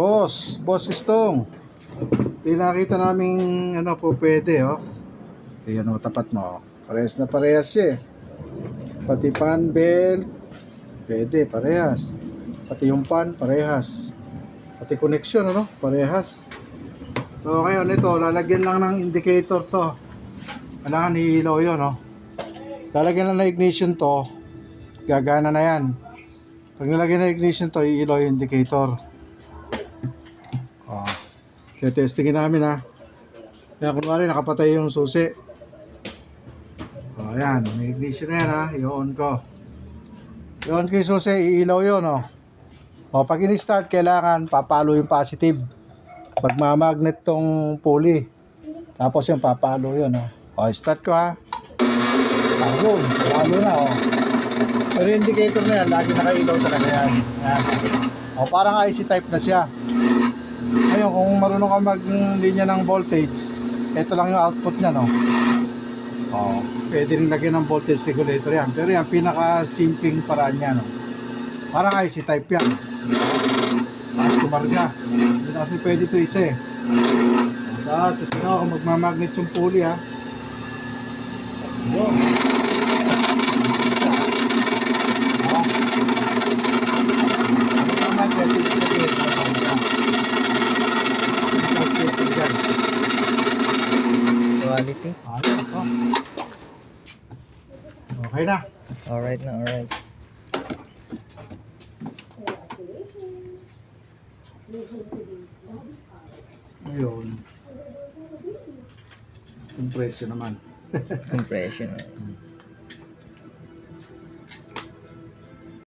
Boss Istong. Tinakita naming ano po pwede, oh. Ayan, oh, tapat mo. Oh. Parehas na parehas siya, eh. Pati fan belt, pwede, parehas. Pati yung fan, parehas. Pati connection, ano, parehas. So, ngayon, ito, lalagyan lang ng indicator to. Kailangan iilaw yun, no? Lalagyan lang na ignition to, gagana na yan. Pag nilagyan na ignition to, iilaw yung indicator. Oh. Kaya testingin namin, ha. Kaya kunwari, nakapatay yung susi. Oh, ayan, may ignition na yan, ha. I-on ko. I-on ko yung susi, iilaw yun, oh. O, pag in-start, kailangan papalo yung positive. Magmamagnet tong pulley. Tapos yung papalo yun, oh. O, start ko, ha. Ayun, palo na, oh. Pero yung indicator na yan, lagi nakailaw talaga yan. Ayan. O, parang IC type na siya. Ngayon, kung marunong ka mag-linya ng voltage, ito lang yung output niya, no. O, pwede rin lagyan ng voltage regulator yan. Pero yan, pinaka-simpleng paraan niya, no. Parang IC type yan. Customer niya. Kasi pwede ito isa, eh. Tapos, ito na ako magmamagnet yung pulley, ha. Yun. Quality. Okay na. Alright na, alright. Ayun. Yung presyo naman. Compression.